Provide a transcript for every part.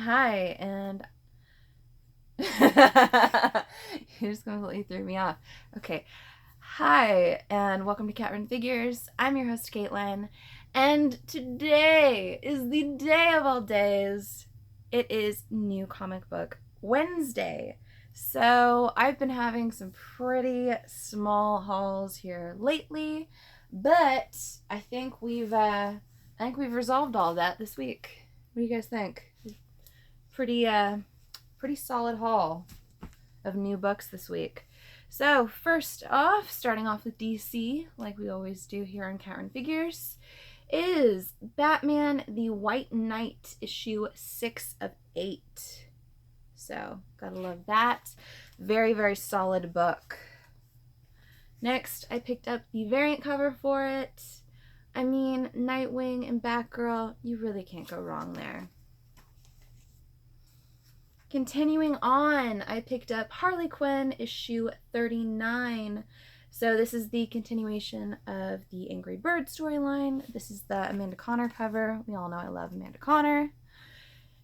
Hi, and you just completely threw me off. Okay. Hi, and welcome to Cat Run Figures. I'm your host, Caitlin, and today is the day of all days. It is New Comic Book Wednesday. So I've been having some pretty small hauls here lately, but I think we've resolved all that this week. What do you guys think? Pretty solid haul of new books this week. So first off, starting off with DC, like we always do here on Cat Run Figures, is Batman the White Knight issue 6 of 8. So gotta love that. Very, very solid book. Next, I picked up the variant cover for it. I mean, Nightwing and Batgirl, you really can't go wrong there. Continuing on, I picked up Harley Quinn issue 39. So this is the continuation of the Angry Bird storyline. This is the Amanda Conner cover. We all know I love Amanda Conner.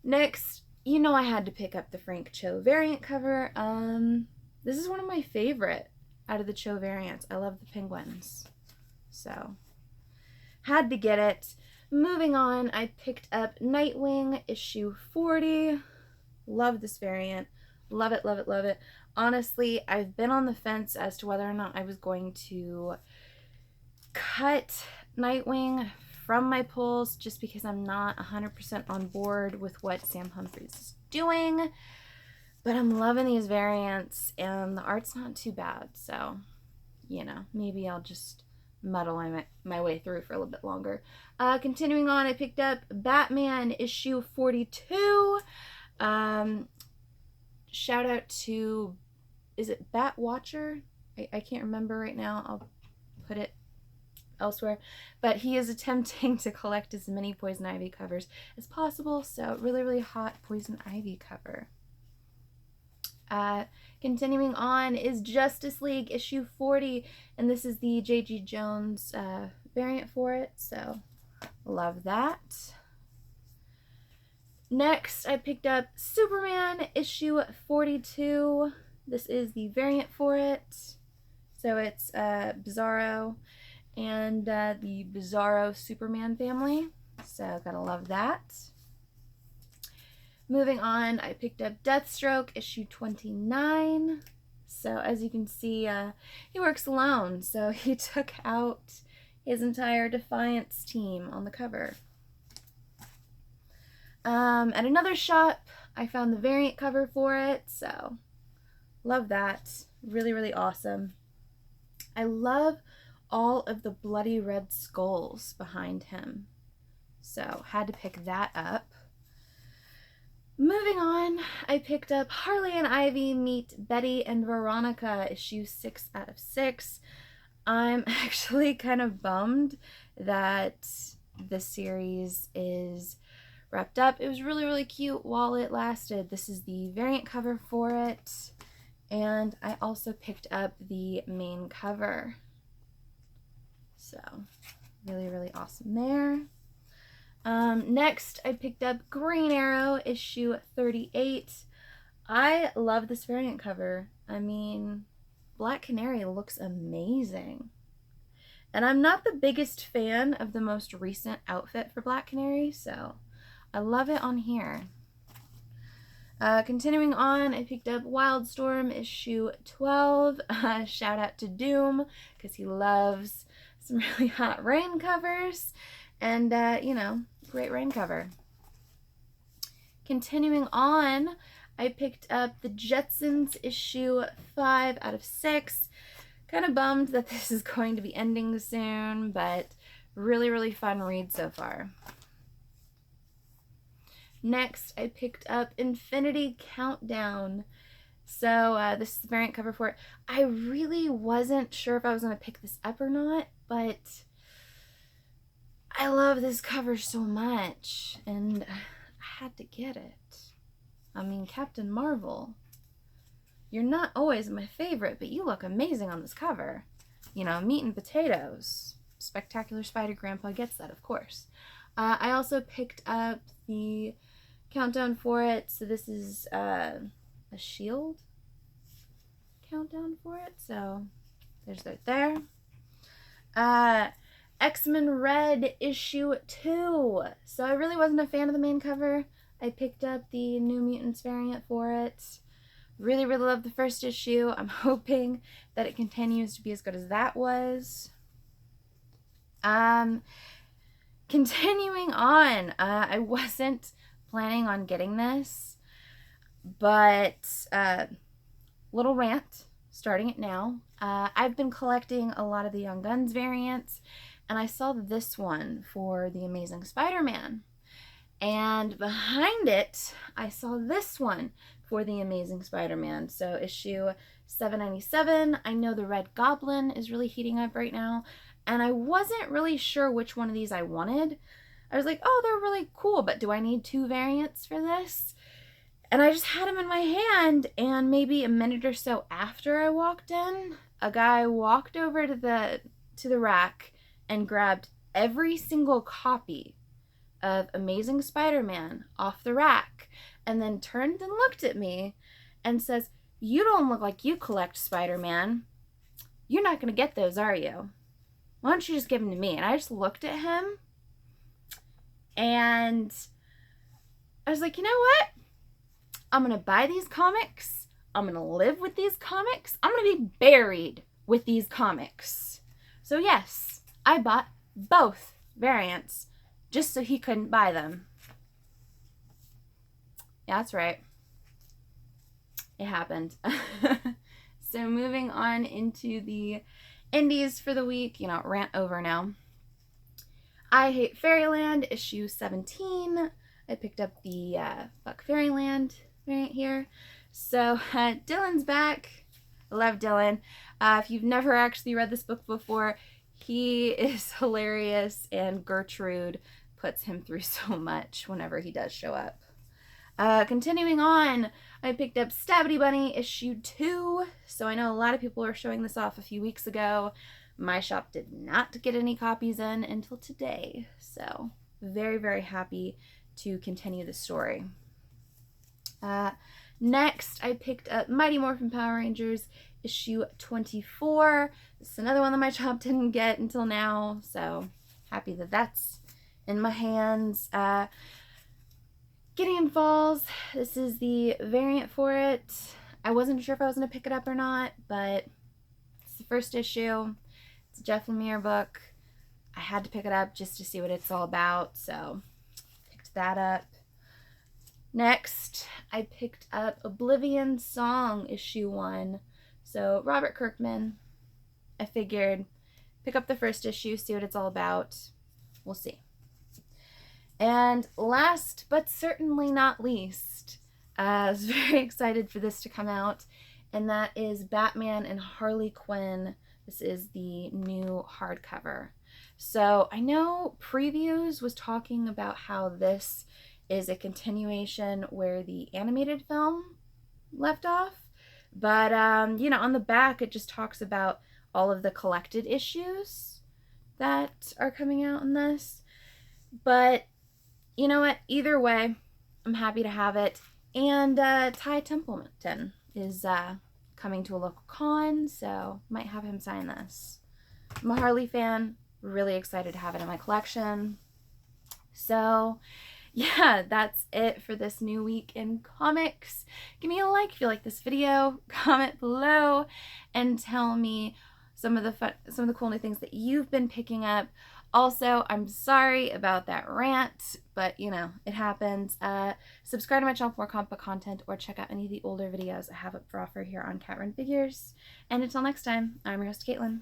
Next, you know I had to pick up the Frank Cho variant cover. This is one of my favorite out of the Cho variants. I love the penguins. So, had to get it. Moving on, I picked up Nightwing issue 40. Love this variant. Love it, love it, love it. Honestly, I've been on the fence as to whether or not I was going to cut Nightwing from my pulls just because I'm not 100% on board with what Sam Humphries is doing. But I'm loving these variants and the art's not too bad. So, maybe I'll just muddle my way through for a little bit longer. Continuing on, I picked up Batman issue 42. Shout out to, is it Batwatcher? I can't remember right now. I'll put it elsewhere. But he is attempting to collect as many Poison Ivy covers as possible. So really, really hot Poison Ivy cover. Continuing on is Justice League issue 40. And this is the J.G. Jones variant for it. So love that. Next, I picked up Superman issue 42. This is the variant for it. So it's Bizarro and the Bizarro Superman family. So gotta love that. Moving on, I picked up Deathstroke issue 29. So as you can see, he works alone. So he took out his entire Defiance team on the cover. At another shop, I found the variant cover for it, so love that. Really, really awesome. I love all of the bloody red skulls behind him, so had to pick that up. Moving on, I picked up Harley and Ivy Meet Betty and Veronica issue 6 out of 6. I'm actually kind of bummed that this series is wrapped up. It was really, really cute while it lasted. This is the variant cover for it. And I also picked up the main cover. So, really, really awesome there. Next, I picked up Green Arrow issue 38. I love this variant cover. I mean, Black Canary looks amazing. And I'm not the biggest fan of the most recent outfit for Black Canary, so I love it on here. Continuing on, I picked up Wildstorm issue 12. Shout out to Doom, because he loves some really hot rain covers. And, great rain cover. Continuing on, I picked up the Jetsons issue 5 out of 6. Kind of bummed that this is going to be ending soon, but really, really fun read so far. Next, I picked up Infinity Countdown. So this is the variant cover for it. I really wasn't sure if I was going to pick this up or not, but I love this cover so much, and I had to get it. I mean, Captain Marvel, you're not always my favorite, but you look amazing on this cover. Meat and potatoes. Spectacular Spider Grandpa gets that, of course. I also picked up the countdown for it. So this is a Shield countdown for it. So there's that there. X-Men Red issue 2. So I really wasn't a fan of the main cover. I picked up the New Mutants variant for it. Really, really loved the first issue. I'm hoping that it continues to be as good as that was. Continuing on, I wasn't planning on getting this, but little rant, starting it now. I've been collecting a lot of the Young Guns variants, and I saw this one for the Amazing Spider-Man. And behind it, I saw this one for the Amazing Spider-Man. So issue 797. I know the Red Goblin is really heating up right now, and I wasn't really sure which one of these I wanted. I was like, oh, they're really cool, but do I need 2 variants for this? And I just had them in my hand, and maybe a minute or so after I walked in, a guy walked over to the rack and grabbed every single copy of Amazing Spider-Man off the rack, and then turned and looked at me and says, "You don't look like you collect Spider-Man. You're not going to get those, are you? Why don't you just give them to me?" And I just looked at him, and I was like, you know what? I'm going to buy these comics. I'm going to live with these comics. I'm going to be buried with these comics. So yes, I bought both variants just so he couldn't buy them. Yeah, that's right. It happened. So moving on into the indies for the week, rant over now. I Hate Fairyland, issue 17. I picked up the Fuck Fairyland variant here. So Dylan's back. I love Dylan. If you've never actually read this book before, he is hilarious, and Gertrude puts him through so much whenever he does show up. Continuing on, I picked up Stabby Bunny issue 2. So I know a lot of people were showing this off a few weeks ago. My shop did not get any copies in until today. So very, very happy to continue the story. Next, I picked up Mighty Morphin Power Rangers issue 24. This is another one that my shop didn't get until now. So happy that that's in my hands. Gideon Falls, this is the variant for it. I wasn't sure if I was going to pick it up or not, but it's the first issue. It's a Jeff Lemire book. I had to pick it up just to see what it's all about, so picked that up. Next, I picked up Oblivion Song issue 1. So Robert Kirkman. I figured pick up the first issue, see what it's all about. We'll see. And last but certainly not least, I was very excited for this to come out, and that is Batman and Harley Quinn. This is the new hardcover. So I know Previews was talking about how this is a continuation where the animated film left off, but on the back it just talks about all of the collected issues that are coming out in this. But you know what? Either way, I'm happy to have it. And Ty Templeton is coming to a local con, so might have him sign this. I'm a Harley fan. Really excited to have it in my collection. So yeah, that's it for this new week in comics. Give me a like if you like this video. Comment below and tell me some of the cool new things that you've been picking up. Also, I'm sorry about that rant, but it happens. Subscribe to my channel for more comic book content, or check out any of the older videos I have up for offer here on Cat Run Figures. And until next time, I'm your host, Caitlin.